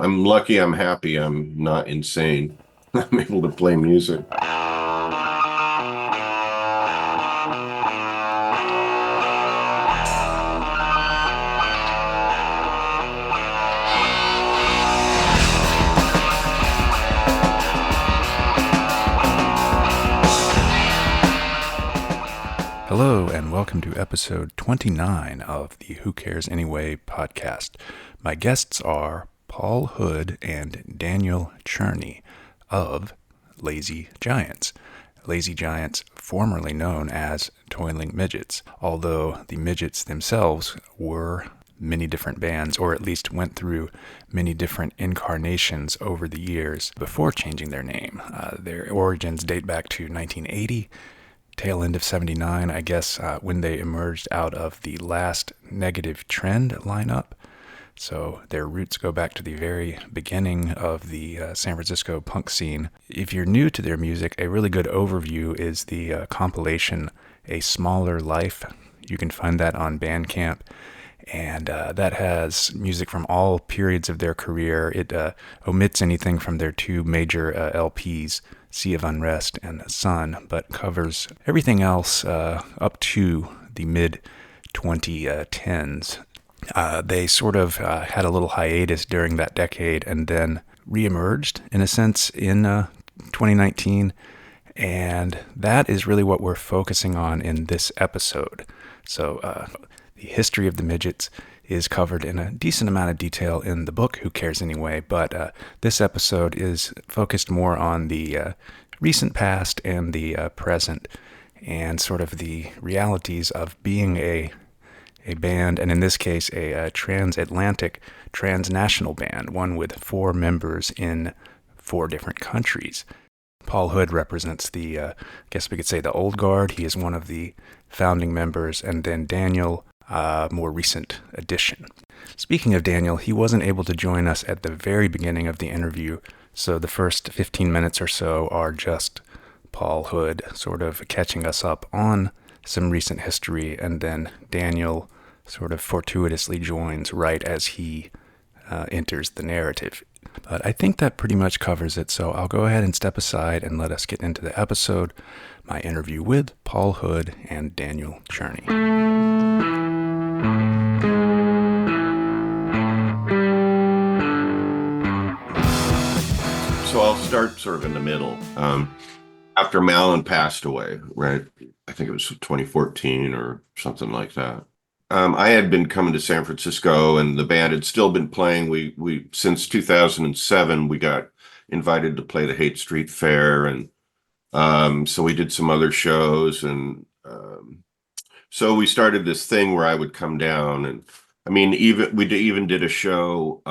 I'm lucky, I'm happy, I'm not insane. I'm able to play music. Hello, and welcome to episode 29 of the Who Cares Anyway podcast. My guests are Paul Hood and Daniel Cherney of Lazy Giants. Lazy Giants, formerly known as Toiling Midgets, although the Midgets themselves were many different bands, or at least went through many different incarnations over the years before changing their name. Their origins date back to 1980, tail end of 79, I guess, when they emerged out of the last Negative Trend lineup. So their roots go back to the very beginning of the San Francisco punk scene. If you're new to their music, a really good overview is the compilation A Smaller Life. You can find that on Bandcamp. And that has music from all periods of their career. It omits anything from their two major LPs, Sea of Unrest and Sun, but covers everything else up to the mid-2010s. They sort of had a little hiatus during that decade and then reemerged, in a sense, in 2019. And that is really what we're focusing on in this episode. So the history of the Midgets is covered in a decent amount of detail in the book, Who Cares Anyway? But this episode is focused more on the recent past and the present, and sort of the realities of being a band, and in this case, a transatlantic, transnational band, one with 4 members in 4 different countries. Paul Hood represents the, I guess we could say, the old guard. He is one of the founding members, and then Daniel, more recent addition. Speaking of Daniel, he wasn't able to join us at the very beginning of the interview, so the first 15 minutes or so are just Paul Hood sort of catching us up on some recent history, and then Daniel sort of fortuitously joins right as he enters the narrative. But I think that pretty much covers it, so I'll go ahead and step aside and let us get into the episode, my interview with Paul Hood and Daniel Cherney. So I'll start sort of in the middle. After Malin passed away, right? I think it was 2014 or something like that. I had been coming to San Francisco, and the band had still been playing. We since 2007 we got invited to play the Haight Street Fair, and so we did some other shows, and so we started this thing where I would come down, and I mean, even did a show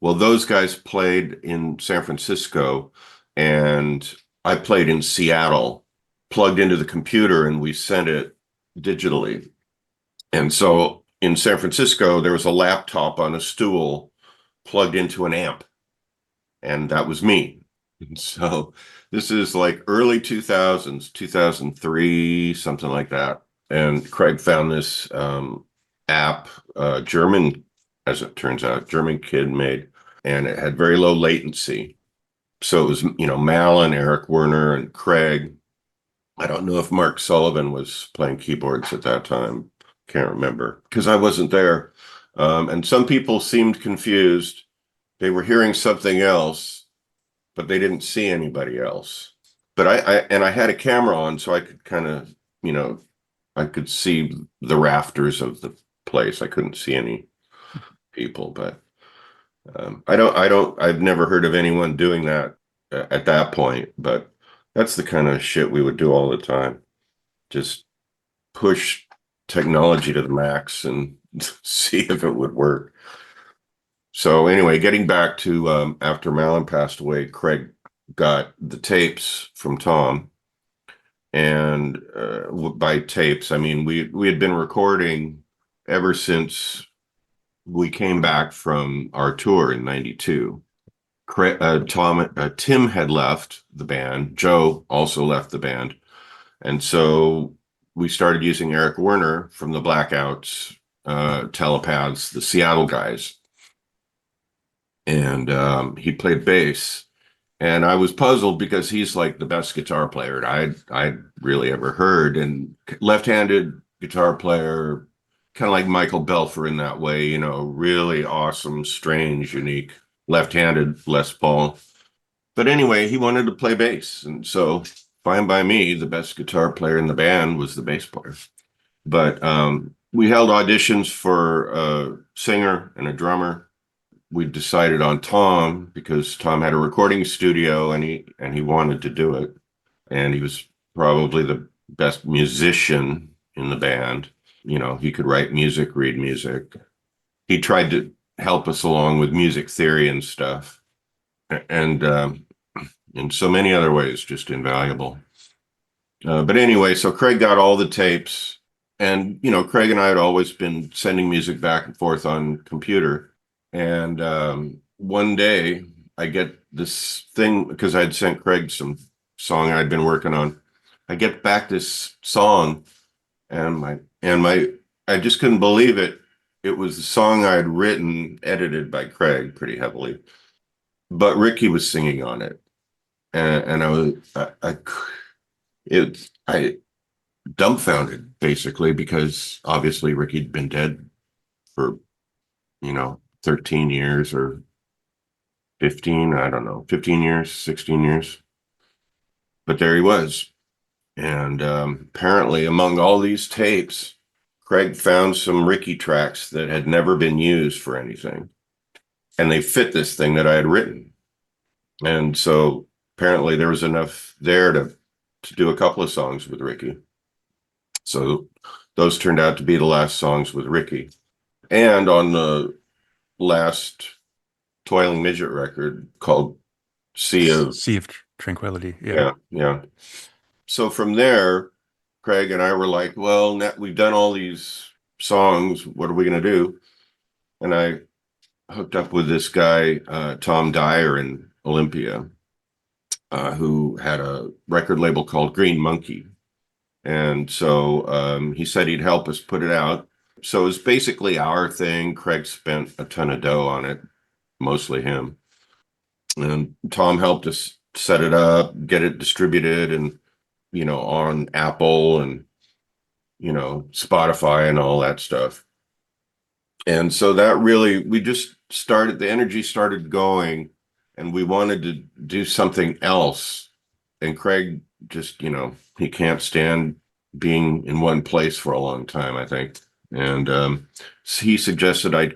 those guys played in San Francisco, and I played in Seattle, plugged into the computer, and we sent it digitally. And so in San Francisco, there was a laptop on a stool plugged into an amp, and that was me. And so this is like early 2000s, 2003, something like that. And Craig found this app, German, as it turns out, German kid made, and it had very low latency. So it was, Malin, Eric Werner, and Craig. I don't know if Mark Sullivan was playing keyboards at that time. Can't remember because I wasn't there. And some people seemed confused. They were hearing something else, but they didn't see anybody else. But I had a camera on, so I could kind of, I could see the rafters of the place. I couldn't see any people, but I've never heard of anyone doing that at that point, but that's the kind of shit we would do all the time. Just push technology to the max and see if it would work. So anyway, getting back to after Malin passed away, Craig got the tapes from Tom. And by tapes, I mean, we had been recording ever since we came back from our tour in 92. Tim had left the band. Joe also left the band. And so we started using Eric Werner from the Blackouts, Telepaths, the Seattle guys. and he played bass. And I was puzzled because he's like the best guitar player I'd really ever heard, and left-handed guitar player, kind of like Michael Belfer in that way, you know, really awesome, strange, unique left-handed Les Paul. But anyway, he wanted to play bass, and so fine by me. The best guitar player in the band was the bass player. But we held auditions for a singer and a drummer. We decided on Tom because Tom had a recording studio and he wanted to do it. And he was probably the best musician in the band. You know, he could write music, read music. He tried to help us along with music theory and stuff. And in so many other ways, just invaluable. But anyway, so Craig got all the tapes. And, you know, Craig and I had always been sending music back and forth on computer. And one day I get this thing, because I'd sent Craig some song I'd been working on. I get back this song, and I just couldn't believe it. It was the song I had written, edited by Craig pretty heavily, but Ricky was singing on it. And I dumbfounded, basically, because obviously Ricky'd been dead for, you know, 13 years or 15, I don't know, 15 years, 16 years. But there he was. And apparently among all these tapes, Craig found some Ricky tracks that had never been used for anything. And they fit this thing that I had written. And so apparently there was enough there to do a couple of songs with Ricky. So those turned out to be the last songs with Ricky. And on the last Toiling Midget record called Sea of Tranquility. Yeah. So from there, Craig and I were like, well, we've done all these songs. What are we going to do? And I hooked up with this guy, Tom Dyer in Olympia, who had a record label called Green Monkey. And so he said he'd help us put it out. So it was basically our thing. Craig spent a ton of dough on it, mostly him. And Tom helped us set it up, get it distributed, and, you know, on Apple and, you know, Spotify and all that stuff. And so that really, we just started, the energy started going, and we wanted to do something else. And Craig just, you know, he can't stand being in one place for a long time, I think. And he suggested I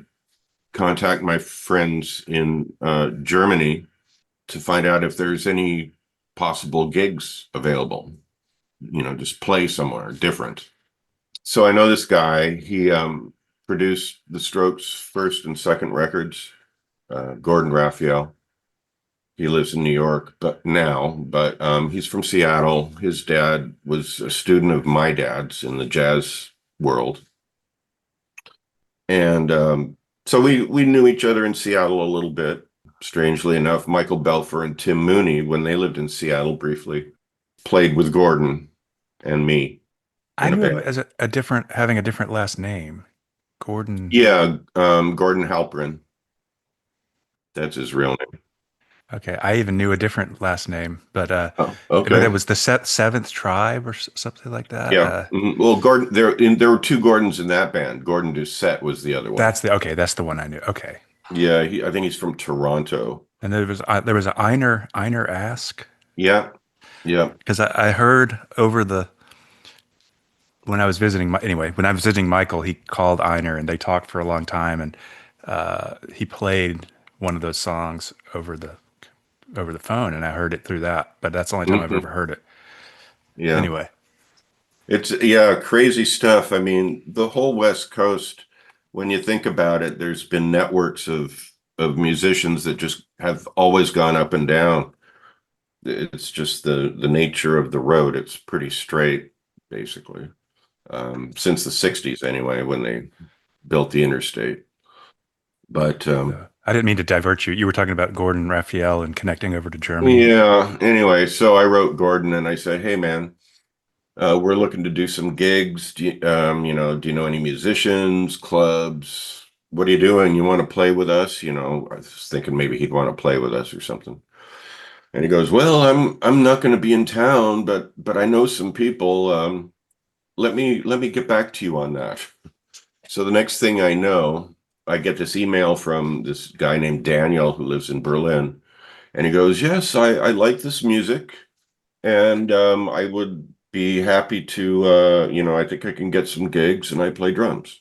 contact my friends in Germany to find out if there's any possible gigs available, you know, just play somewhere different. So I know this guy, he produced the Strokes' first and second records, Gordon Raphael. He lives in New York, but he's from Seattle. His dad was a student of my dad's in the jazz world. And so we knew each other in Seattle a little bit. Strangely enough, Michael Belfer and Tim Mooney, when they lived in Seattle briefly, played with Gordon and me. I knew him as having a different last name. Gordon. Yeah, Gordon Halperin. That's his real name. Okay, I even knew a different last name, but okay. But it was the Seventh Tribe or something like that. Yeah. Well, Gordon, there were two Gordons in that band. Gordon Doucette was the other one. That's the one I knew. Okay. Yeah, I think he's from Toronto. And there was a Einer Ask. Yeah. Because I heard when I was visiting Michael, he called Einer and they talked for a long time, and he played one of those songs over the phone, and I heard it through that. But that's the only time I've ever heard it. Yeah. Anyway, it's crazy stuff. I mean, the whole West Coast, when you think about it, there's been networks of musicians that just have always gone up and down. It's just the nature of the road. It's pretty straight, basically, since the 60s anyway, when they built the interstate. But I didn't mean to divert you. You were talking about Gordon Raphael and connecting over to Germany. Yeah. Anyway, so I wrote Gordon and I said, hey, man, we're looking to do some gigs. Do you know any musicians, clubs, what are you doing? You want to play with us? You know, I was thinking maybe he'd want to play with us or something. And he goes, well, I'm not going to be in town, but I know some people. Let me get back to you on that. So the next thing I know, I get this email from this guy named Daniel who lives in Berlin. And he goes, yes, I like this music. And I would be happy to, I think I can get some gigs and I play drums.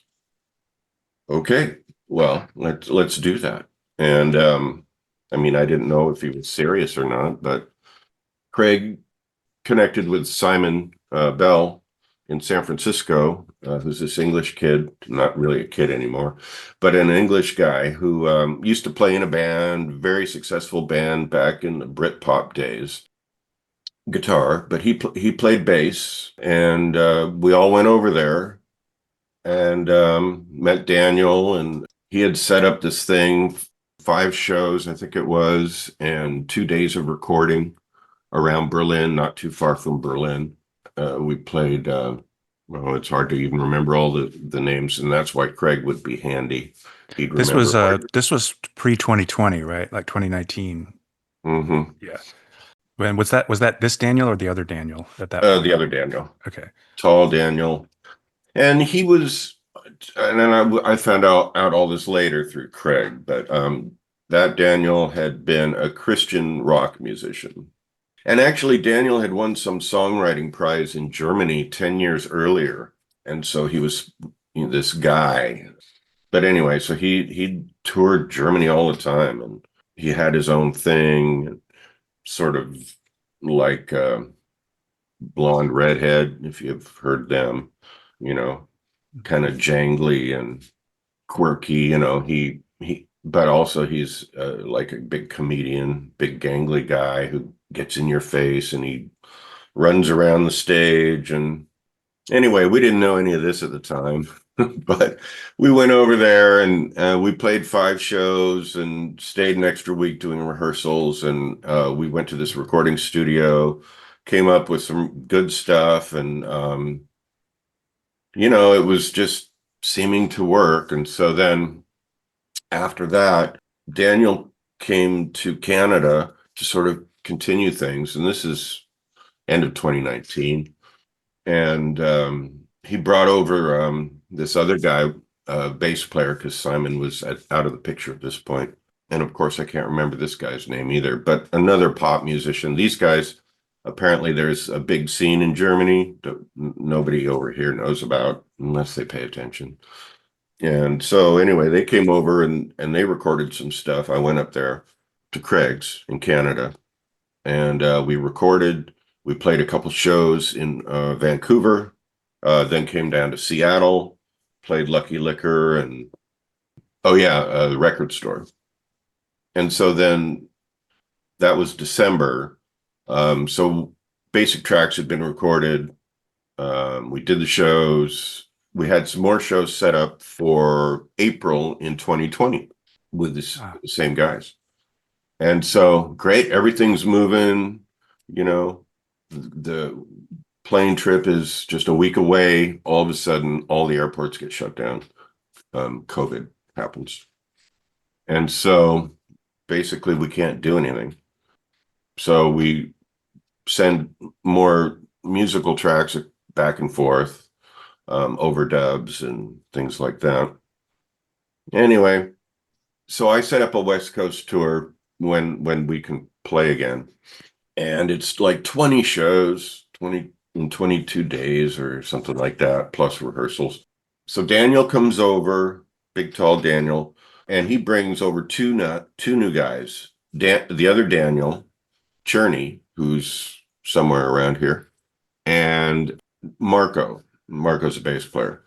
Okay, well, let's do that. And I mean, I didn't know if he was serious or not, but Craig connected with Simon Bell in San Francisco, who's this English kid, not really a kid anymore, but an English guy who used to play in a band, very successful band back in the Britpop days, guitar, but he played bass, and we all went over there and met Daniel, and he had set up this thing, 5 shows, I think it was, and 2 days of recording around Berlin, not too far from Berlin. We played, well, it's hard to even remember all the names, and that's why Craig would be handy. He'd This remember. was this was pre 2020, right? Like 2019. Mm-hmm. Yeah. And was that this Daniel or the other Daniel at that point? The other Daniel, Okay. tall Daniel, and he was, and then I found out all this later through Craig, but that Daniel had been a Christian rock musician. And actually, Daniel had won some songwriting prize in Germany 10 years earlier. And so he was, this guy. But anyway, so he toured Germany all the time, and he had his own thing, sort of like Blonde Redhead, if you've heard them, you know, kind of jangly and quirky, but also he's like a big comedian, big gangly guy who gets in your face, and he runs around the stage. And anyway, we didn't know any of this at the time, but we went over there, and we played 5 shows and stayed an extra week doing rehearsals. And we went to this recording studio, came up with some good stuff, and it was just seeming to work. And so then after that, Daniel came to Canada to sort of continue things. And this is end of 2019. And he brought over this other guy, bass player, because Simon was out of the picture at this point. And of course, I can't remember this guy's name either, but another pop musician. These guys, apparently there's a big scene in Germany that nobody over here knows about unless they pay attention. And so anyway, they came over and they recorded some stuff. I went up there to Craig's in Canada, and we recorded. We played a couple shows in Vancouver, then came down to Seattle, played Lucky Liquor, and the record store. And so then that was December. So basic tracks had been recorded. We did the shows. We had some more shows set up for April in 2020 with the same guys. And so great, everything's moving. The plane trip is just a week away. All of a sudden, all the airports get shut down. COVID happens. And so basically we can't do anything. So we send more musical tracks back and forth, overdubs and things like that. Anyway, so I set up a West Coast tour when we can play again. And it's like 20 shows, 20 in 22 days or something like that, plus rehearsals. So Daniel comes over, big tall Daniel, and he brings over two new guys. The other Daniel, Cherney, who's somewhere around here, and Marco. Marco's a bass player.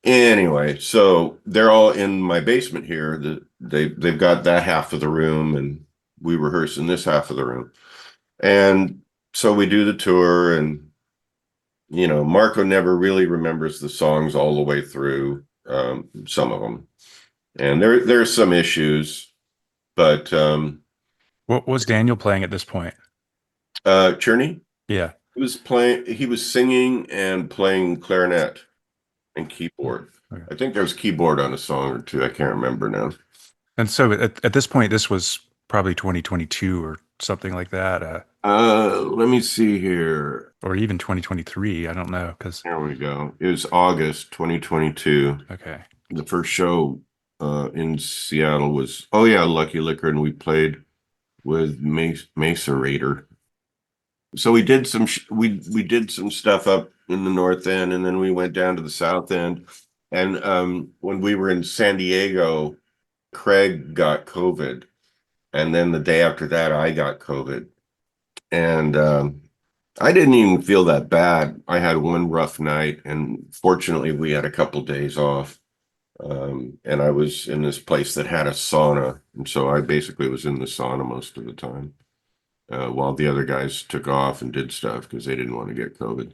Anyway, so they're all in my basement here. They've got that half of the room, and we rehearse in this half of the room. And so we do the tour, and Marco never really remembers the songs all the way through, some of them. And there's some issues, but What was Daniel playing at this point? Cherney? Yeah. He was singing and playing clarinet. and keyboard. Okay. I think there's keyboard on a song or two. I can't remember now. And so at this point, this was probably 2022 or something like that, Let me see here. or even 2023. I don't know, because There we go. It was August 2022. okay, The first show in Seattle was, oh yeah, Lucky Liquor, and we played with Mesa Raider. So we did we did some stuff up in the North End, and then we went down to the South End. And when we were in San Diego, Craig got COVID, and then the day after that, I got COVID, and I didn't even feel that bad. I had one rough night, and fortunately, we had a couple days off. And I was in this place that had a sauna, and so I basically was in the sauna most of the time, while the other guys took off and did stuff because they didn't want to get COVID.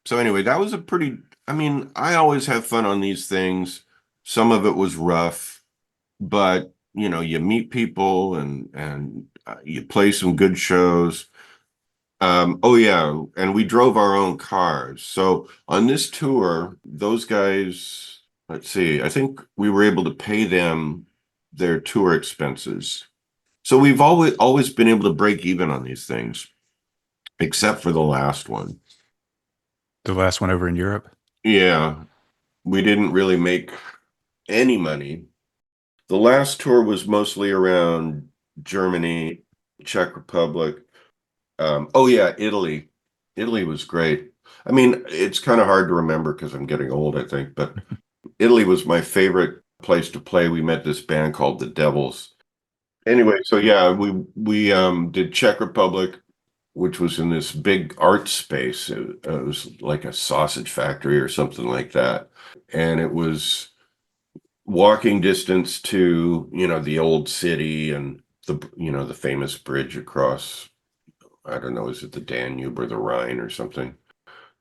So anyway, that was I mean, I always have fun on these things. Some of it was rough, but you meet people and you play some good shows. Oh yeah, and we drove our own cars. So on this tour, those guys, let's see, I think we were able to pay them their tour expenses. So we've always been able to break even on these things, except for the last one. the last one over in Europe. Yeah, we didn't really make any money. The last tour was mostly around Germany, Czech Republic. Oh yeah, Italy. Italy was great. I mean, it's kind of hard to remember because I'm getting old, I think, but Italy was my favorite place to play. We met this band called the Devils. Anyway, so yeah, we did Czech Republic, which was in this big art space. It was like a sausage factory or something like that. And it was walking distance to, the old city and the famous bridge across, I don't know, is it the Danube or the Rhine or something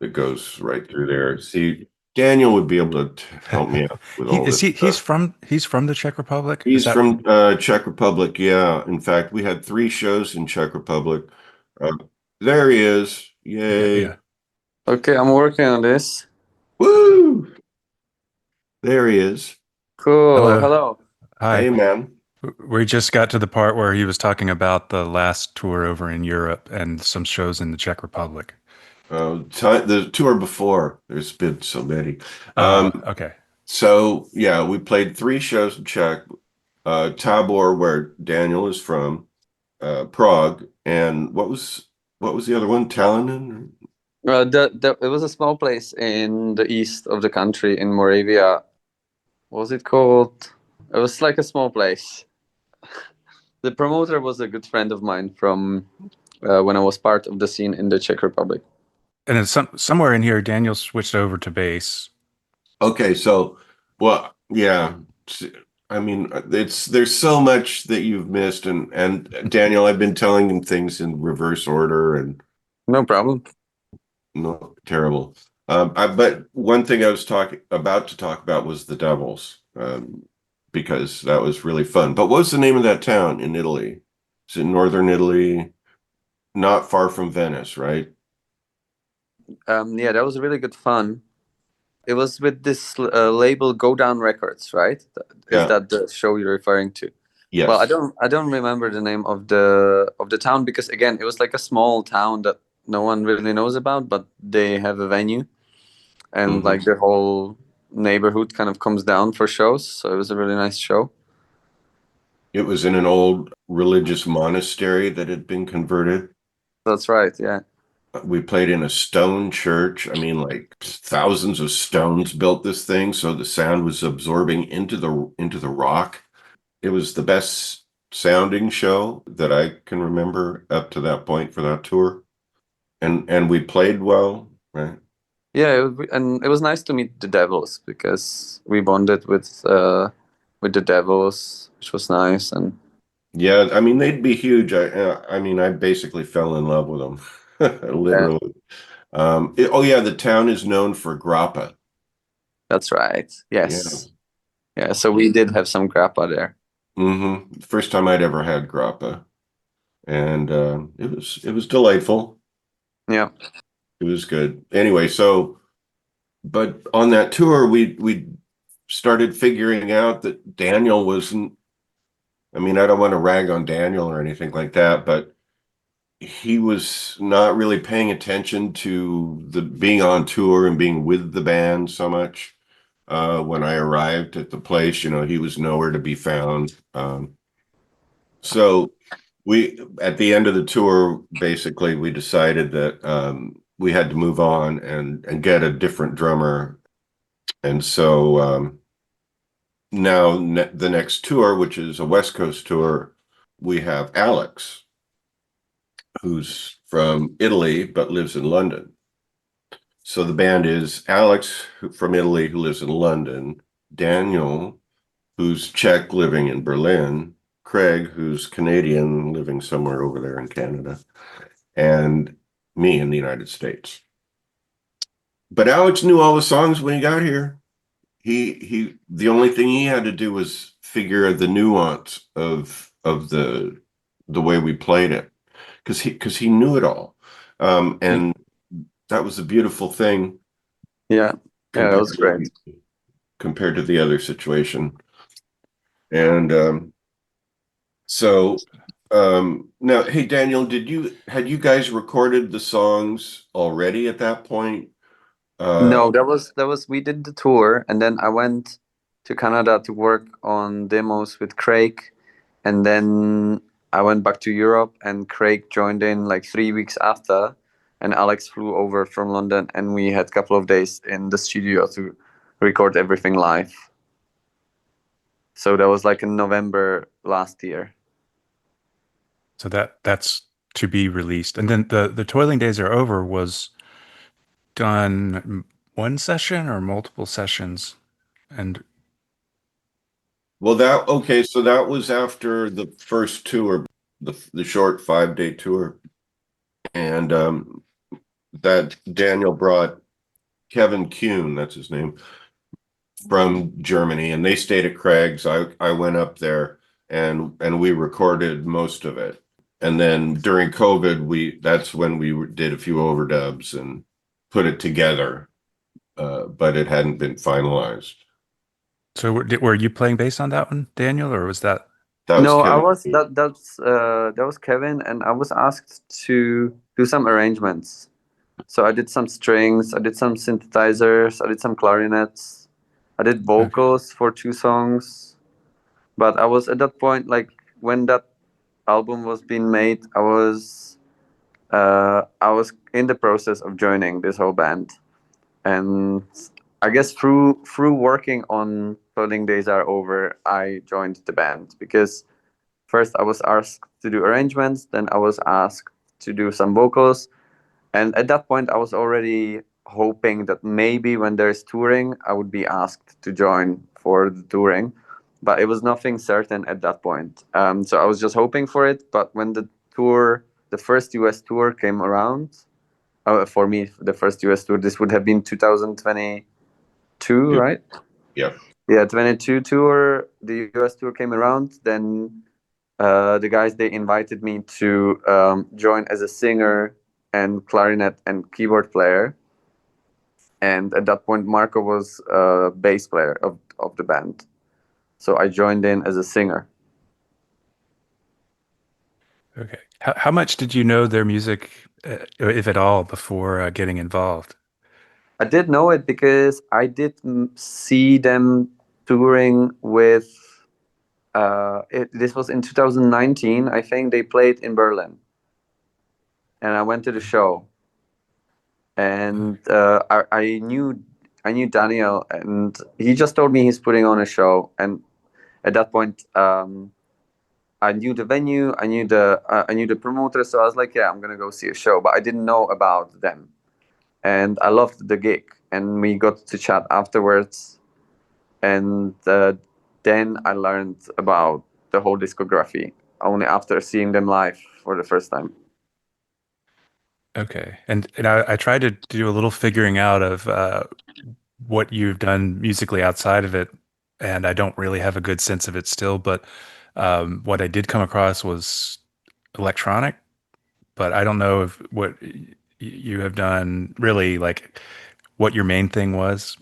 that goes right through there? See, Daniel would be able to help me out with all this stuff. He's from the Czech Republic. Is He's that from Czech Republic, yeah. In fact, we had 3 shows in Czech Republic. Uh, there he is. Yay. yeah. Okay, I'm working on this. Woo! There he is. Cool. Hello. Hello. Hi. Hey, man. We just got to the part where he was talking about the last tour over in Europe and some shows in the Czech Republic. The tour before, there's been so many. Okay. So, yeah, we played 3 shows in Czech. Tabor, where Daniel is from, Prague, and what was the other one? Tallinn? It was a small place in the east of the country in Moravia. What was it called? It was like a small place. The promoter was a good friend of mine from when I was part of the scene in the Czech Republic. And it's somewhere in here, Daniel switched over to bass. Okay, so, well, yeah. I mean, there's so much that you've missed, and Daniel, I've been telling him things in reverse order, and No problem. no, terrible. But one thing I was about to talk about was the Devils, because that was really fun. But what was the name of that town in Italy? It's in northern Italy, not far from Venice, right? Yeah, that was really good fun. It was with this label Go Down Records, right? Yeah. Is that the show you're referring to? Yes. Well, I don't remember the name of the town because again, it was like a small town that no one really knows about, but they have a venue, and like the whole neighborhood kind of comes down for shows. So it was a really nice show. It was in an old religious monastery that had been converted. That's right. Yeah. We played in a stone church. I mean, like thousands of stones built this thing, so the sound was absorbing into the rock. It was the best sounding show that I can remember up to that point for that tour, and we played well, right? Yeah, and it was nice to meet the Devils because we bonded with the Devils, which was nice. And yeah, I mean they'd be huge. I mean I basically fell in love with them, literally. Yeah. Oh yeah, the town is known for grappa. That's right. Yes. Yeah. So we did have some grappa there. First time I'd ever had grappa, and it was delightful. Yeah. It was good. Anyway, so but on that tour, we started figuring out that Daniel wasn't. I mean, I don't want to rag on Daniel or anything like that, but he was not really paying attention to the being on tour and being with the band so much. When I arrived at the place, he was nowhere to be found. So we, at the end of the tour, basically, we decided that we had to move on and get a different drummer. And so now the next tour, which is a West Coast tour, we have Alex, who's from Italy but lives in London. So the band is Alex from Italy who lives in London, Daniel, who's Czech living in Berlin, Craig, who's Canadian living somewhere over there in Canada, and me in the United States. But Alex knew all the songs when he got here. The only thing he had to do was figure the nuance of the way we played it, because he knew it all. And that was a beautiful thing. Yeah, that was great. Compared to the other situation. And so now, hey Daniel, had you guys recorded the songs already at that point? No, that was we did the tour, and then I went to Canada to work on demos with Craig, and then I went back to Europe, and Craig joined in like 3 weeks after, and Alex flew over from London, and we had a couple of days in the studio to record everything live. So that was like in November last year. So that's to be released. And then the Toiling Days Are Over was done one session or multiple sessions? And Well, so that was after the first tour, the short 5-day tour. And that Daniel brought Kevin Kuhn, that's his name, from Germany, and they stayed at Craig's. I went up there and we recorded most of it. And then during COVID, that's when we did a few overdubs and put it together, but it hadn't been finalized. so were you playing bass on that one, Daniel, or was that? No, I Kevin. was that was Kevin, and I was asked to do some arrangements. So I did some strings, I did some synthesizers, I did some clarinets, I did vocals for 2 songs. But I was at that point, like when that album was being made, I was in the process of joining this whole band, and I guess through working on Toiling Days Are Over, I joined the band, because first I was asked to do arrangements, then I was asked to do some vocals, and at that point I was already hoping that maybe when there's touring I would be asked to join for the touring, but it was nothing certain at that point. So I was just hoping for it. But when the first US tour came around, for me, the first US tour, this would have been 2022, right? Yeah. Yeah, 22 tour, the US tour came around, then the guys, they invited me to join as a singer and clarinet and keyboard player. And at that point, Marco was a bass player of the band. So I joined in as a singer. Okay. How much did you know their music, if at all, before getting involved? I did know it because I did see them touring with, this was in 2019, I think. They played in Berlin. And I went to the show. And I knew Daniel, and he just told me he's putting on a show. And at that point, I knew the venue, I knew the promoter, so I was like, yeah, I'm gonna go see a show. But I didn't know about them, and I loved the gig. And we got to chat afterwards, and then I learned about the whole discography only after seeing them live for the first time. Okay. And I tried to do a little figuring out of what you've done musically outside of it, and I don't really have a good sense of it still, but what I did come across was electronic, but I don't know if what you have done really, like what your main thing was?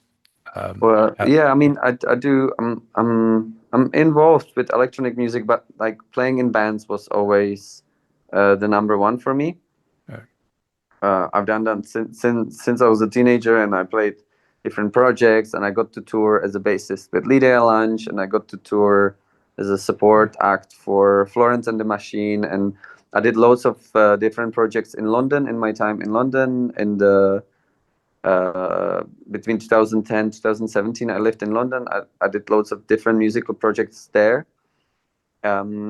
Well, Uh, yeah, I mean, I do. I'm involved with electronic music, but like playing in bands was always the number one for me. uh, I've done that since I was a teenager, and I played different projects, and I got to tour as a bassist with Lydia Lunch, and I got to tour as a support act for Florence and the Machine, and I did loads of different projects in London in my time in London. In the between 2010 2017, I lived in London. I did loads of different musical projects there,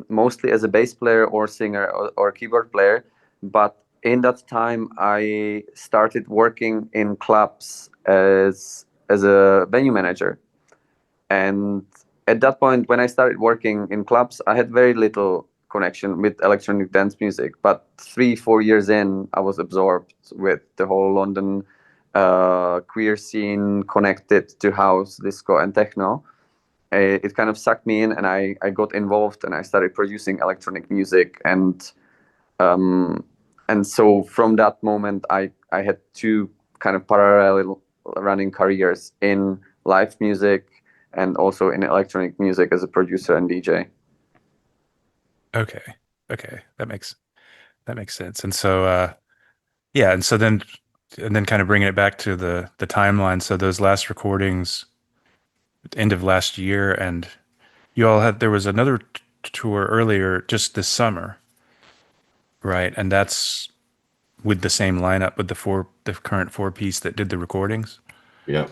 mostly as a bass player or singer or keyboard player. But in that time, I started working in clubs as a venue manager. And at that point, when I started working in clubs, I had very little connection with electronic dance music. But 3 4 years in, I was absorbed with the whole London queer scene connected to house, disco, and techno. It kind of sucked me in, and I got involved, and I started producing electronic music. Um, and so from that moment, I had two kind of parallel running careers in live music and also in electronic music as a producer and DJ. okay. Okay. That makes sense. And so yeah, and then kind of bringing it back to the timeline. So those last recordings, end of last year, and there was another tour earlier just this summer, right? And that's with the same lineup with the current four piece that did the recordings. Yeah.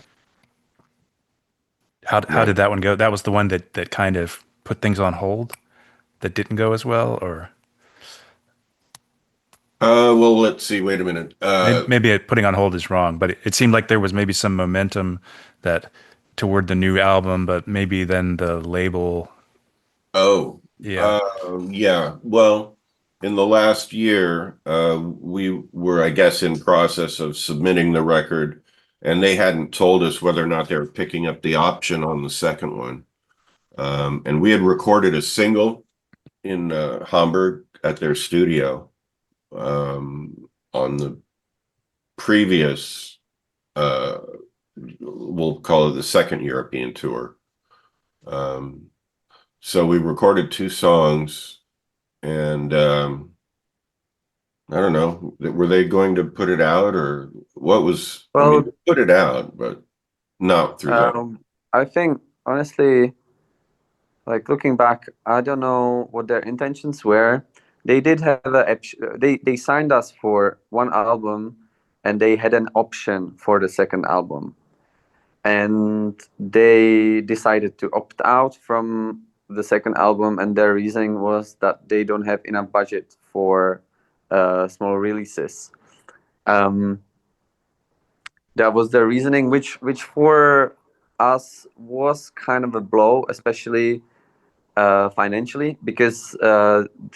How Yeah. did that one go? That was the one that kind of put things on hold, that didn't go as well, or Well, let's see. Wait a minute. maybe putting on hold is wrong, but it seemed like there was maybe some momentum that toward the new album, but maybe then the label, Oh, yeah. yeah. Well, in the last year, we were, I guess, in process of submitting the record, and they hadn't told us whether or not they were picking up the option on the second one. And we had recorded a single in Hamburg at their studio on the previous, we'll call it the second European tour. So we recorded two songs, and I don't know, were they going to put it out, or what was, I mean, Well, put it out, but not through that. I think honestly, like looking back, I don't know what their intentions were. They did have they signed us for one album, and they had an option for the second album, and they decided to opt out from the second album, and their reasoning was that they don't have enough budget for small releases. Um, that was their reasoning, which for us was kind of a blow, especially financially, because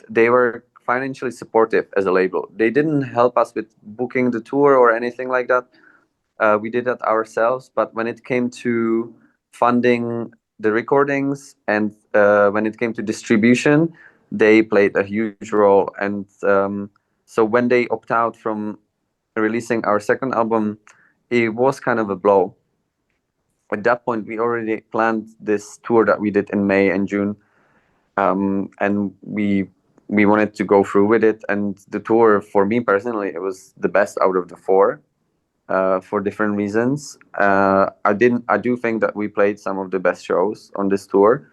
they were financially supportive as a label. They didn't help us with booking the tour or anything like that. We did that ourselves. But when it came to funding the recordings and when it came to distribution, they played a huge role. And so when they opt out from releasing our second album, it was kind of a blow. At that point, we already planned this tour that we did in May and June, and we wanted to go through with it. And the tour, for me personally, it was the best out of the four, for different reasons. I do think that we played some of the best shows on this tour,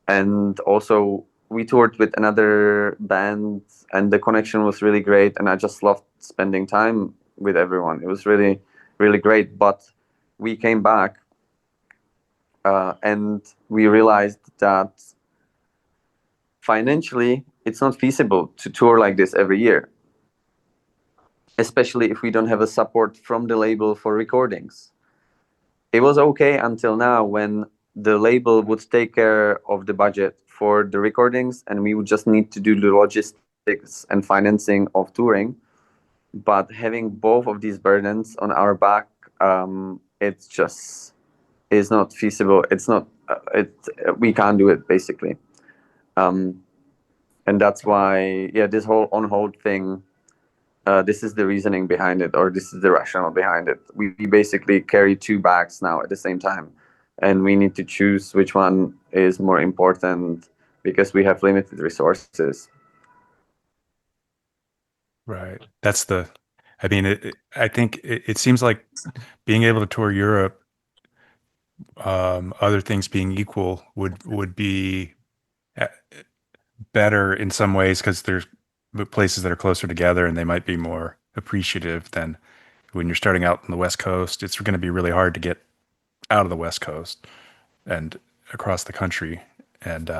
and also we toured with another band, and the connection was really great. And I just loved spending time with everyone. It was really, really great. But we came back, and we realized that financially, it's not feasible to tour like this every year, especially if we don't have a support from the label for recordings. It was okay until now, when the label would take care of the budget for the recordings, and we would just need to do the logistics and financing of touring. But having both of these burdens on our back, it's just is not feasible. It's not. We can't do it, basically. And that's why, yeah, this whole on hold thing this is the reasoning behind it, or this is the rationale behind it. We basically carry 2 bags now at the same time, and we need to choose which one is more important because we have limited resources. Right. I mean, I think it seems like being able to tour Europe, other things being equal, would be uh, better in some ways because there's places that are closer together and they might be more appreciative than when you're starting out on the West Coast. It's going to be really hard to get out of the West Coast and across the country, and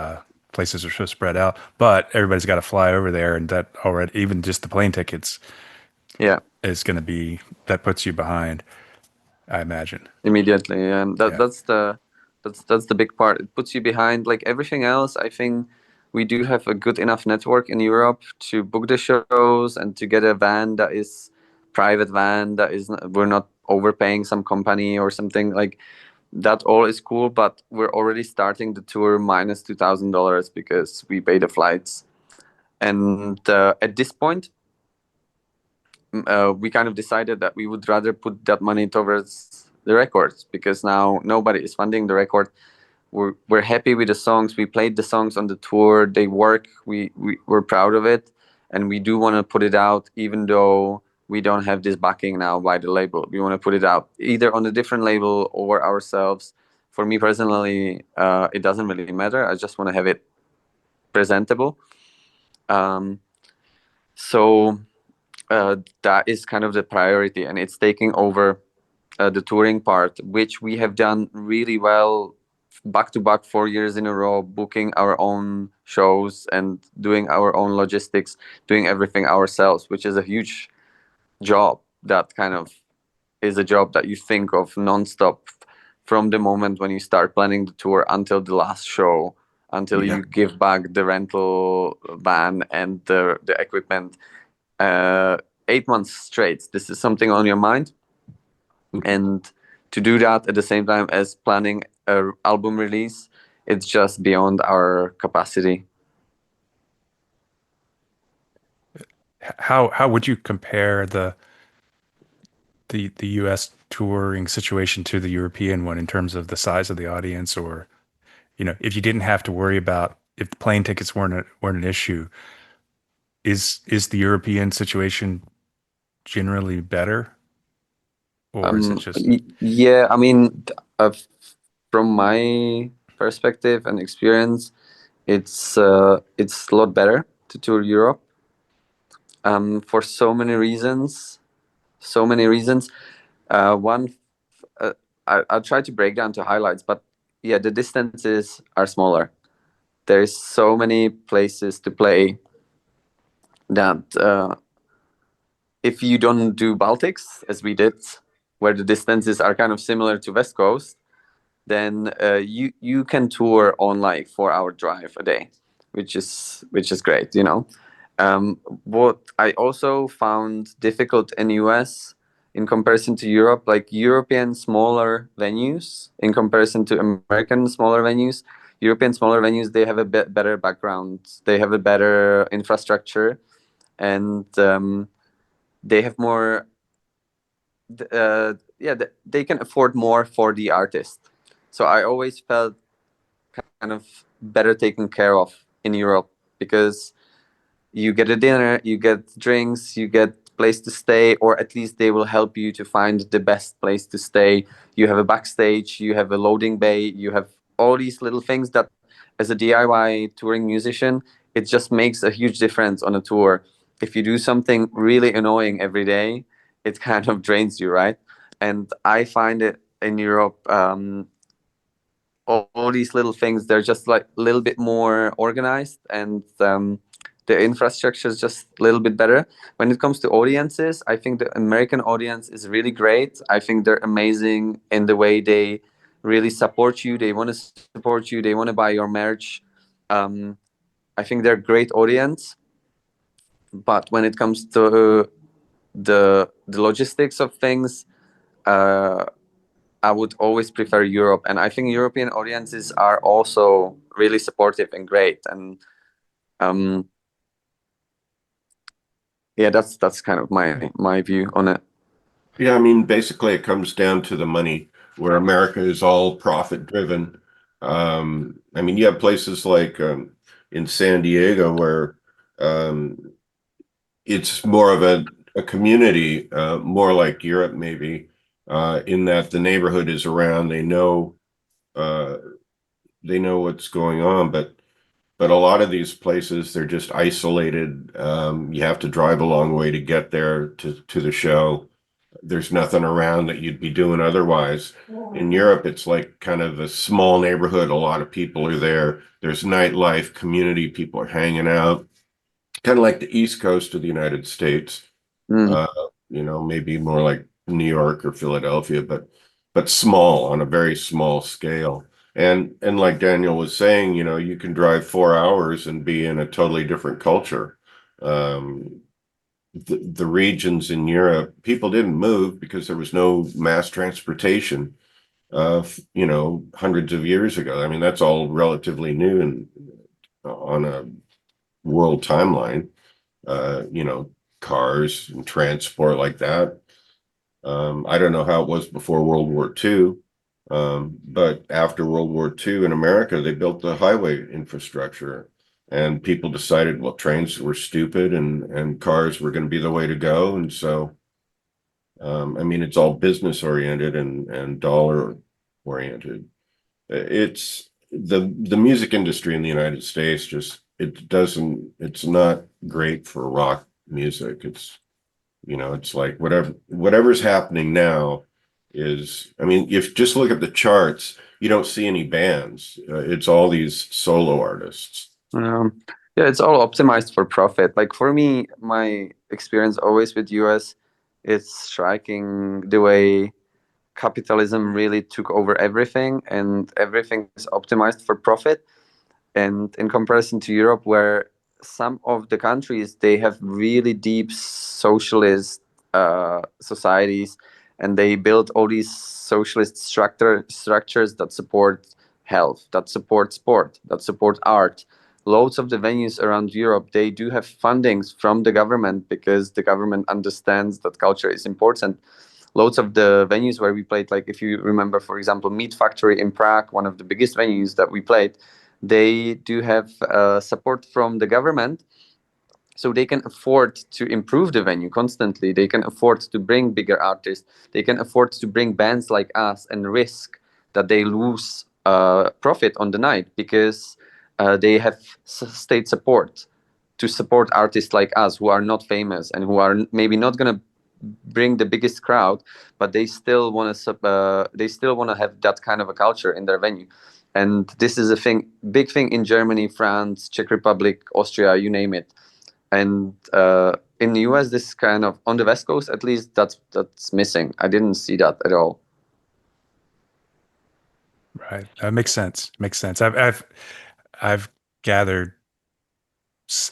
places are so spread out. But everybody's got to fly over there, and that already, even just the plane tickets, is going to be, that puts you behind, I imagine. Immediately, and that's the big part. It puts you behind. Like everything else, I think we do have a good enough network in Europe to book the shows and to get a van that is private van that is not, we're not overpaying some company or something like that. All is cool, but we're already starting the tour minus $2,000 because we pay the flights, and at this point we kind of decided that we would rather put that money towards the records, because now nobody is funding the record. We're happy with the songs. We played the songs on the tour. They work. We're proud of it, and we do want to put it out, even though we don't have this backing now by the label. We want to put it out either on a different label or ourselves. For me personally, it doesn't really matter. I just want to have it presentable. So that is kind of the priority, and it's taking over the touring part, which we have done really well, back to back 4 years in a row, booking our own shows and doing our own logistics, doing everything ourselves, which is a huge job. That kind of is a job that you think of nonstop from the moment when you start planning the tour until the last show, until you give back the rental van and the equipment. 8 months straight, this is something on your mind, and to do that at the same time as planning an album release, it's just beyond our capacity. How would you compare the US touring situation to the European one in terms of the size of the audience, or, if you didn't have to worry about, if the plane tickets weren't an issue, is the European situation generally better, or is it just? Yeah, I mean, from my perspective and experience, it's a lot better to tour Europe, for so many reasons. One, I'll try to break down to highlights, but yeah, the distances are smaller. There's so many places to play that if you don't do Baltics, as we did, where the distances are kind of similar to West Coast, then you can tour on like 4-hour drive a day, which is great, What I also found difficult in US in comparison to Europe, like European smaller venues in comparison to American smaller venues, European smaller venues, they have a bit better background, they have a better infrastructure, and they have more. They can afford more for the artist. So I always felt kind of better taken care of in Europe, because you get a dinner, you get drinks, you get place to stay, or at least they will help you to find the best place to stay. You have a backstage, you have a loading bay, you have all these little things that, as a DIY touring musician, it just makes a huge difference on a tour. If you do something really annoying every day, it kind of drains you, right? And I find it in Europe, all these little things, they're just like a little bit more organized, and the infrastructure is just a little bit better. When it comes to audiences, I think the American audience is really great. I think they're amazing in the way they really support you. They want to support you. They want to buy your merch. I think they're a great audience. But when it comes to the logistics of things, I would always prefer Europe. And I think European audiences are also really supportive and great. And yeah, that's kind of my view on it. Yeah, I mean, basically it comes down to the money, where America is all profit driven. I mean, you have places like in San Diego where it's more of a community, more like Europe maybe, in that the neighborhood is around, uh, they know what's going on, but a lot of these places, they're just isolated. You have to drive a long way to get there to the show. There's nothing around that you'd be doing otherwise. In Europe, it's like kind of a small neighborhood. A lot of people are there. There's nightlife, community, people are hanging out, kind of like the East Coast of the United States. Mm. Uh, maybe more like New York or Philadelphia, but small, on a very small scale. And like Daniel was saying, you can drive 4 hours and be in a totally different culture. Um, the regions in Europe, people didn't move because there was no mass transportation, hundreds of years ago. I mean, that's all relatively new and on a world timeline, uh, you know, cars and transport like that. I don't know how it was before World War II, but after World War II in America, they built the highway infrastructure, and people decided, well, trains were stupid and cars were going to be the way to go. And so, I mean, it's all business oriented and dollar oriented. It's the music industry in the United States just it's not great for rock music. It's like whatever's happening now is, I mean, if just look at the charts, you don't see any bands. It's all these solo artists. Yeah, it's all optimized for profit. Like for me, my experience always with US, it's striking the way capitalism really took over everything, and everything is optimized for profit. And in comparison to Europe, where some of the countries, they have really deep socialist societies, and they build all these socialist structures that support health, that support sport, that support art. Loads of the venues around Europe, they do have fundings from the government because the government understands that culture is important. Loads of the venues where we played, like if you remember, for example, Meat Factory in Prague, one of the biggest venues that we played, they do have support from the government, so they can afford to improve the venue constantly. They can afford to bring bigger artists. They can afford to bring bands like us and risk that they lose profit on the night because they have state support to support artists like us who are not famous and who are maybe not going to bring the biggest crowd, but they still want to have that kind of a culture in their venue. And this is a big thing in Germany, France, Czech Republic, Austria, you name it. And in the US, this kind of, on the West Coast at least, that's missing. I didn't see that at all. Right. That makes sense. Makes sense. I've gathered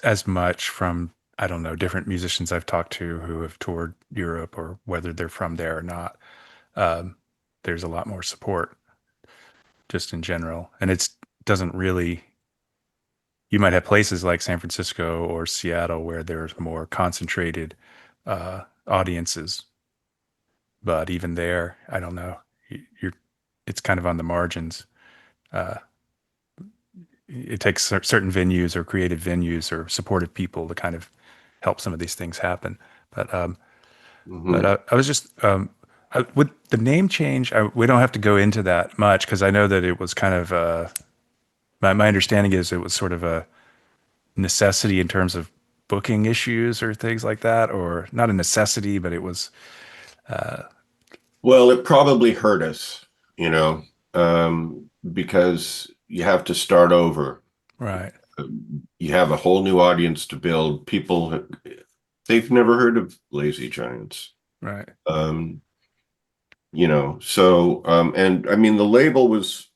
as much from, I don't know, different musicians I've talked to who have toured Europe, or whether they're from there or not. There's a lot more support just in general. And it doesn't really, you might have places like San Francisco or Seattle where there's more concentrated audiences. But even there, I don't know, it's kind of on the margins. It takes certain venues or creative venues or supportive people to kind of help some of these things happen. But I was just with the name change. We don't have to go into that much because I know that it was kind of my understanding is it was sort of a necessity in terms of booking issues or things like that, or not a necessity, but it was. Well, it probably hurt us, because you have to start over. Right. You have a whole new audience to build. People, they've never heard of Lazy Giants. Right. And I mean, the label was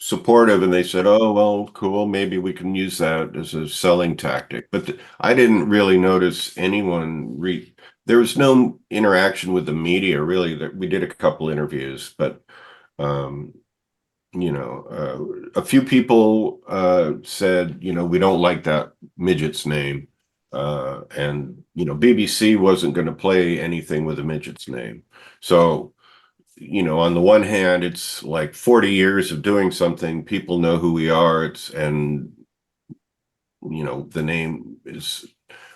supportive, and they said, oh, well, cool, maybe we can use that as a selling tactic. But I didn't really notice anyone there was no interaction with the media, really. That we did a couple interviews, but a few people said, we don't like that Midgets name. And BBC wasn't going to play anything with a Midgets name. So, on the one hand, it's like 40 years of doing something. People know who we are. The name is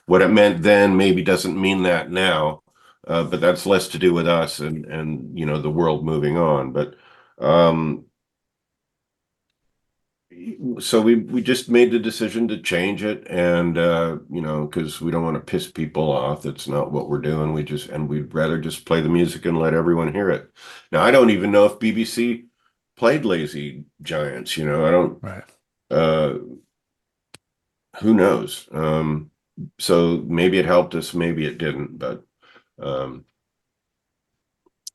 what it meant then, maybe doesn't mean that now. But that's less to do with us and the world moving on. But so we just made the decision to change it, and because we don't want to piss people off. That's not what we're doing. We'd rather just play the music and let everyone hear it. Now, I don't even know if BBC played Lazy Giants. I don't. Right. Who knows? So maybe it helped us, maybe it didn't, but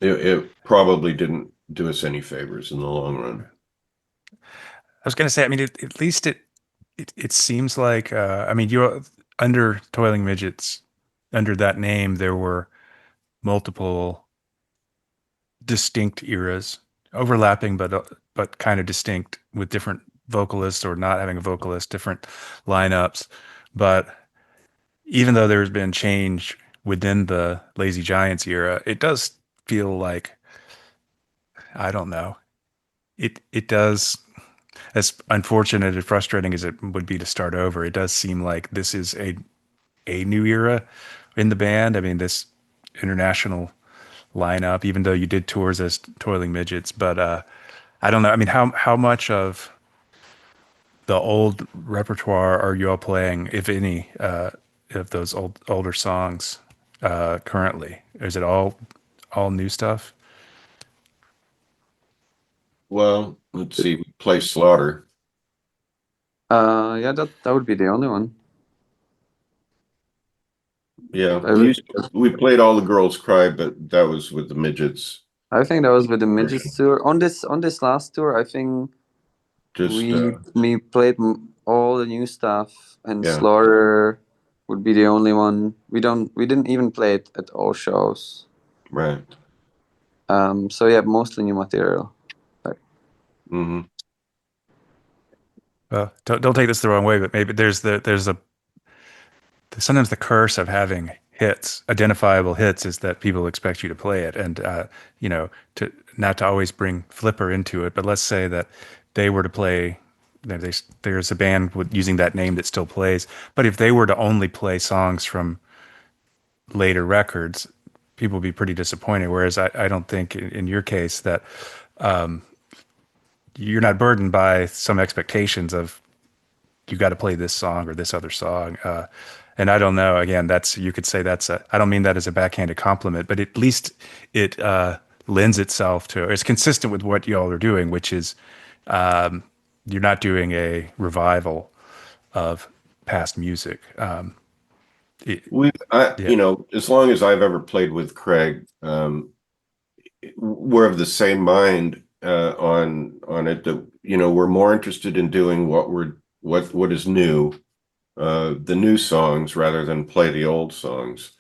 it probably didn't do us any favors in the long run. I was going to say, I mean, at least it seems like, I mean, you're under Toiling Midgets, under that name, there were multiple distinct eras, overlapping, but kind of distinct, with different vocalists or not having a vocalist, different lineups. But even though there's been change within the Lazy Giants era, it does feel like, I don't know, it does. As unfortunate and frustrating as it would be to start over, it does seem like this is a new era in the band. I mean, this international lineup, even though you did tours as Toiling Midgets, but I don't know. I mean, how much of the old repertoire are you all playing, if any, of those older songs currently? Is it all new stuff? Well, let's see. We play Slaughter. Yeah, that would be the only one. Yeah, we played All the Girls Cry, but that was with the Midgets. I think that was with the Midgets tour. On this last tour, I think we played all the new stuff, and Yeah. Slaughter would be the only one. We didn't even play it at all shows. Right. So yeah, mostly new material. Mm-hmm. Don't take this the wrong way, but maybe there's sometimes the curse of having hits, identifiable hits, is that people expect you to play it, and to not to always bring Flipper into it. But let's say that they were to play. There's a band using that name that still plays, but if they were to only play songs from later records, people would be pretty disappointed. Whereas I don't think in your case that you're not burdened by some expectations of you got to play this song or this other song. And I don't know, again, you could say I don't mean that as a backhanded compliment, but at least it lends itself to, it's consistent with what y'all are doing, which is you're not doing a revival of past music. As long as I've ever played with Craig, we're of the same mind on it, that we're more interested in doing what is new, the new songs, rather than play the old songs.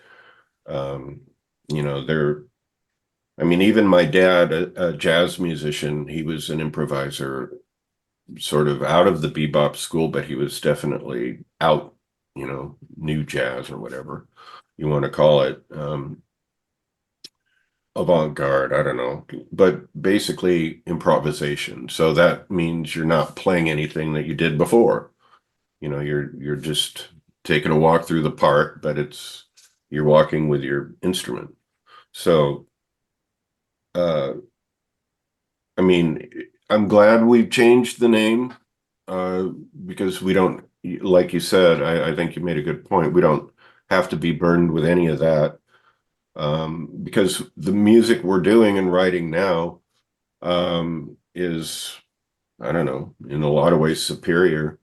Even my dad, a jazz musician, he was an improviser, sort of out of the bebop school, but he was definitely out, new jazz or whatever you want to call it. Avant-garde, I don't know, but basically improvisation. So that means you're not playing anything that you did before. You're just taking a walk through the park, but you're walking with your instrument. So, I'm glad we've changed the name, because we don't, like you said, I think you made a good point. We don't have to be burdened with any of that. Because the music we're doing and writing now is, I don't know, in a lot of ways superior.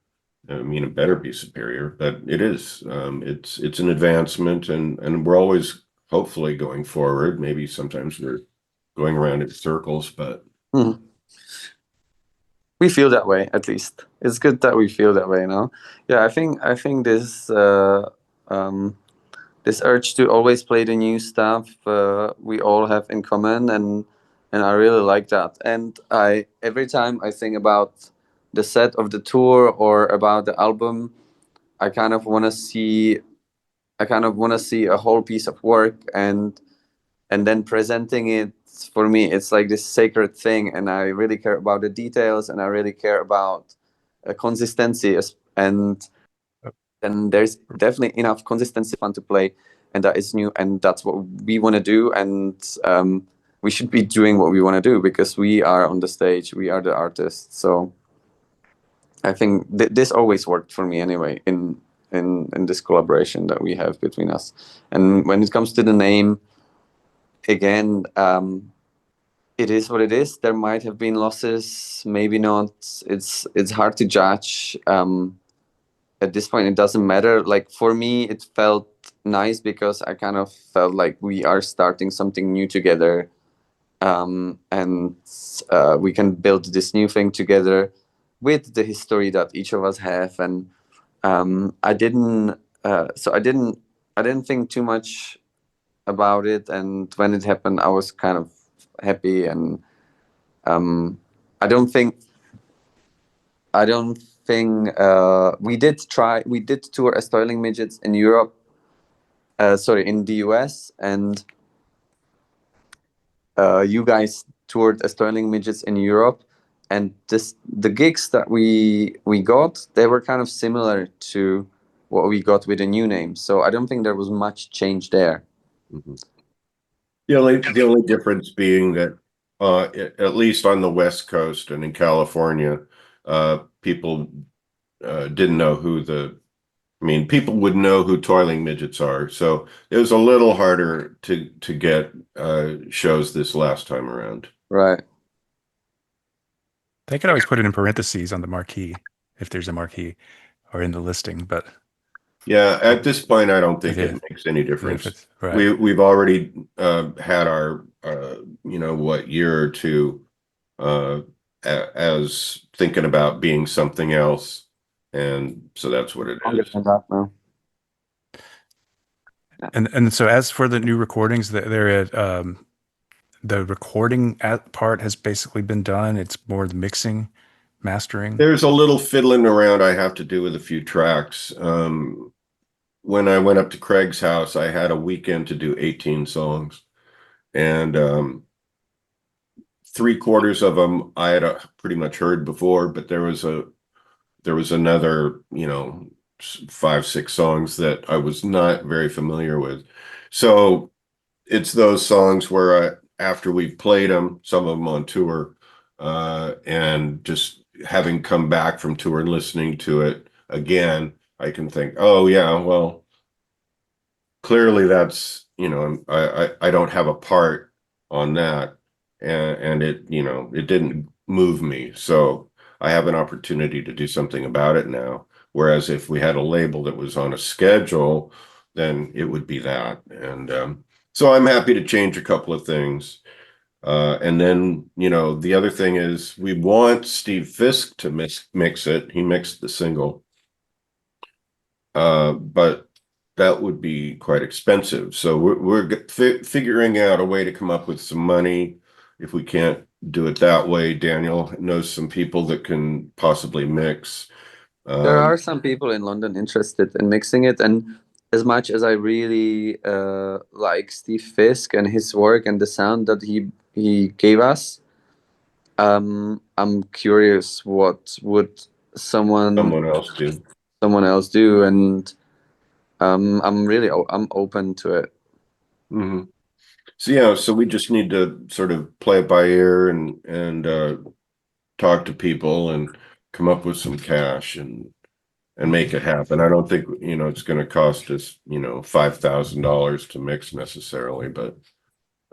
It better be superior, but it is. It's an advancement, and we're always hopefully going forward. Maybe sometimes we're going around in circles, but we feel that way. At least it's good that we feel that way. Yeah, I think this. This urge to always play the new stuff, we all have in common, and I really like that. And every time I think about the set of the tour or about the album, I kind of want to see I kind of want to see a whole piece of work, and then presenting it, for me, it's like this sacred thing, and I really care about the details, and I really care about consistency, and there's definitely enough consistency fun to play, and that is new, and that's what we want to do, and we should be doing what we want to do because we are on the stage, we are the artists. So I think this always worked for me anyway in this collaboration that we have between us. And when it comes to the name, again, it is what it is. There might have been losses, maybe not. It's hard to judge. At this point, it doesn't matter. Like for me, it felt nice because I kind of felt like we are starting something new together, and we can build this new thing together with the history that each of us have. And I didn't think too much about it, and when it happened, I was kind of happy. And I don't think we did tour as Toiling Midgets in Europe, in the US, and you guys toured as Toiling Midgets in Europe, and the gigs that we got, they were kind of similar to what we got with the new name, so I don't think there was much change there. Mhm. The only difference being that at least on the West Coast and in California, people didn't know people would know who Toiling Midgets are. So it was a little harder to get shows this last time around. Right. They could always put it in parentheses on the marquee if there's a marquee or in the listing, but yeah, at this point, I don't think yeah, it makes any difference. right. We've already had our what year or two as thinking about being something else, and so that's what it is. Now. And so as for the new recordings, the recording part has basically been done. It's more the mixing, mastering. There's a little fiddling around I have to do with a few tracks. When I went up to Craig's house, I had a weekend to do 18 songs, and 3/4 of them I had pretty much heard before, but there was another 5-6 songs that I was not very familiar with. So it's those songs where after we've played them, some of them on tour, and just having come back from tour and listening to it again, I can think, oh yeah, well, clearly that's, I don't have a part on that, and it didn't move me. So I have an opportunity to do something about it now. Whereas if we had a label that was on a schedule, then it would be that. And so I'm happy to change a couple of things. And then, the other thing is we want Steve Fisk to mix it. He mixed the single. But that would be quite expensive. So we're figuring out a way to come up with some money. If we can't do it that way, Daniel knows some people that can possibly mix. There are some people in London interested in mixing it, and as much as I really like Steve Fisk and his work and the sound that he gave us, I'm curious what would someone else do, and I'm open to it. Mm-hmm. So yeah, so we just need to sort of play it by ear and talk to people and come up with some cash and make it happen. I don't think it's going to cost us $5,000 to mix necessarily, but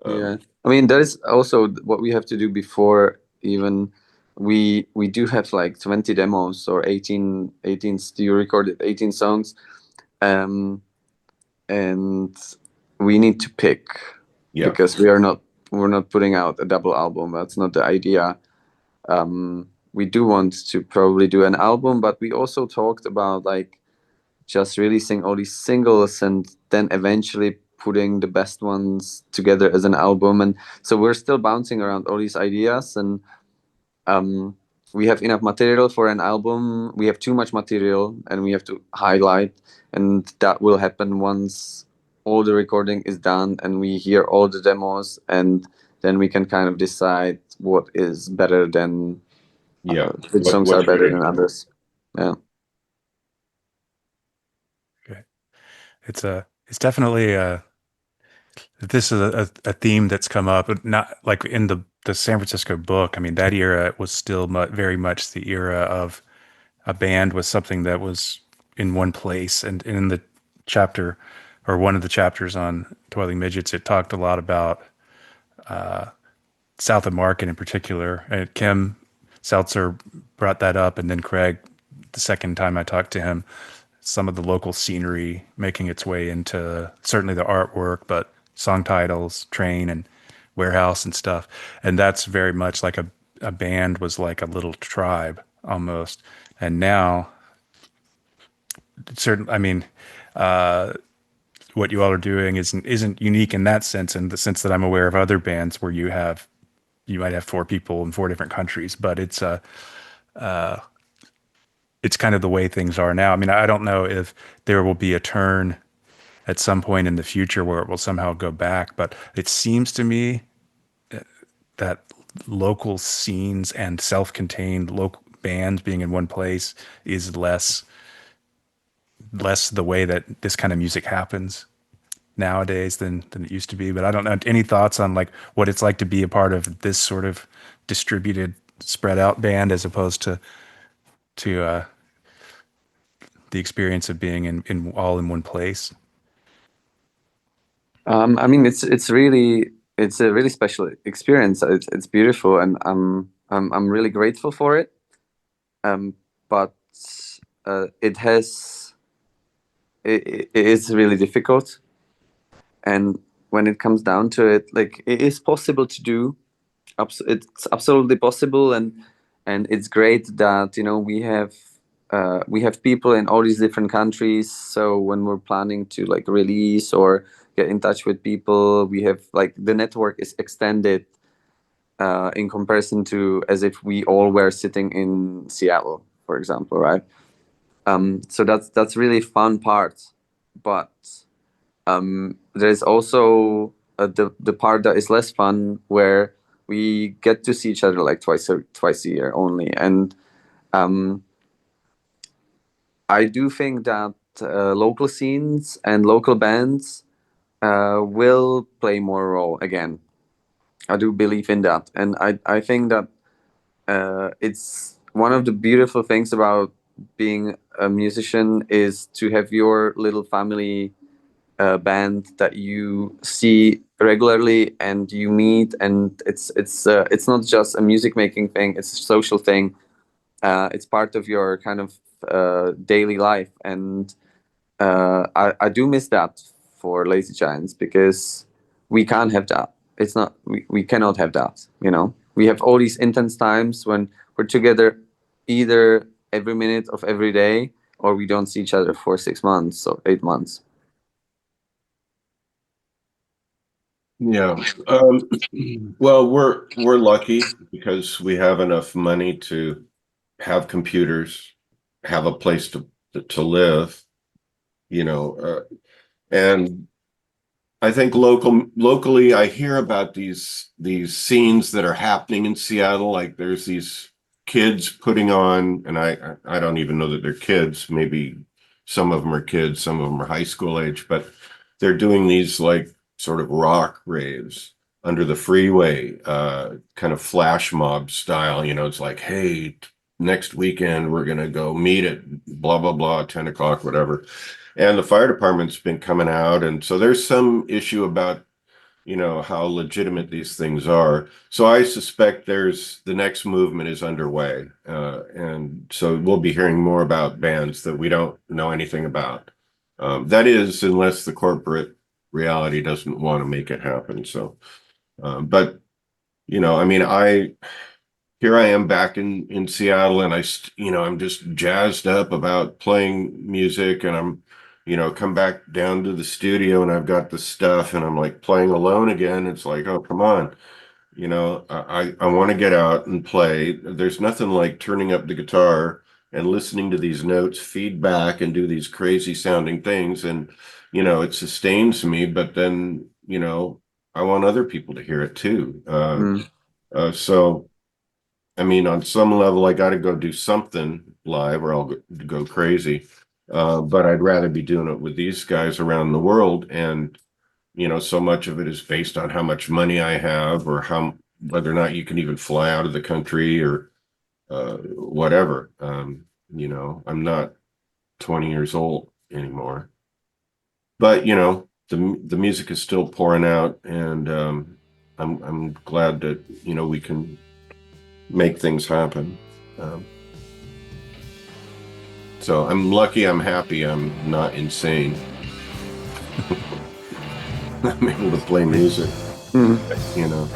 yeah, I mean that is also what we have to do before even we do have like 20 demos or 18 you recorded 18 songs, and we need to pick. Yeah. Because we're not putting out a double album. That's not the idea. We do want to probably do an album, but we also talked about like just releasing all these singles and then eventually putting the best ones together as an album. And so we're still bouncing around all these ideas, and we have enough material for an album. We have too much material, and we have to highlight, and that will happen once all the recording is done and we hear all the demos, and then we can kind of decide what is better than which songs are better than others. Yeah. Okay. It's definitely this is a theme that's come up, not like in the San Francisco book. I mean, that era was still very much the era of a band was something that was in one place. And in the chapter, or one of the chapters on Toiling Midgets, it talked a lot about South of Market in particular. And Kim Seltzer brought that up, and then Craig, the second time I talked to him, some of the local scenery making its way into certainly the artwork, but song titles, Train and Warehouse and stuff. And that's very much like a band was like a little tribe almost. And now, I mean, what you all are doing isn't unique in that sense, in the sense that I'm aware of other bands where you might have 4 people in 4 different countries, but it's kind of the way things are now. I mean, I don't know if there will be a turn at some point in the future where it will somehow go back, but it seems to me that local scenes and self-contained local bands being in one place is less the way that this kind of music happens nowadays than it used to be. But I don't know, any thoughts on like what it's like to be a part of this sort of distributed, spread out band as opposed to the experience of being in all in one place? I mean, it's a really special experience. It's beautiful, and I'm really grateful for it. But it is really difficult, and when it comes down to it, like, it is possible to do. It's absolutely possible, and it's great that we have people in all these different countries. So when we're planning to like release or get in touch with people, we have like the network is extended in comparison to as if we all were sitting in Seattle, for example, right? So that's really fun part, but there's also the part that is less fun, where we get to see each other like twice a year only, and I do think that local scenes and local bands will play more role again. I do believe in that, and I think that it's one of the beautiful things about being a musician is to have your little family band that you see regularly and you meet, and it's not just a music making thing; it's a social thing. It's part of your kind of daily life, and I do miss that for Lazy Giants, because we can't have that. It's not we cannot have that. We have all these intense times when we're together, either every minute of every day, or we don't see each other for 6 months or 8 months. Yeah. Well, we're lucky because we have enough money to have computers, have a place to live, and I think locally I hear about these scenes that are happening in Seattle. Like there's these kids putting on, and I don't even know that they're kids. Maybe some of them are kids, some of them are high school age, but they're doing these like sort of rock raves under the freeway, kind of flash mob style. It's like, hey, next weekend we're gonna go meet at blah blah blah, 10 o'clock, whatever. And the fire department's been coming out, and so there's some issue about how legitimate these things are. So I suspect the next movement is underway, and so we'll be hearing more about bands that we don't know anything about. That is, unless the corporate reality doesn't want to make it happen. So, but I mean, here I am back in Seattle, and I'm just jazzed up about playing music, and I'm come back down to the studio, and I've got the stuff, and I'm like playing alone again. It's like, oh, come on, You know, I want to get out and play. There's nothing like turning up the guitar and listening to these notes feedback and do these crazy sounding things. And, you know, it sustains me, but then, you know, I want other people to hear it too. So, I mean, on some level, I got to go do something live or I'll go crazy. But I'd rather be doing it with these guys around the world. And, you know, so much of it is based on how much money I have or whether or not you can even fly out of the country or whatever. You know, I'm not 20 years old anymore, but you know, the music is still pouring out, and I'm glad that, you know, we can make things happen. So I'm lucky, I'm happy, I'm not insane. I'm able to play music, you know.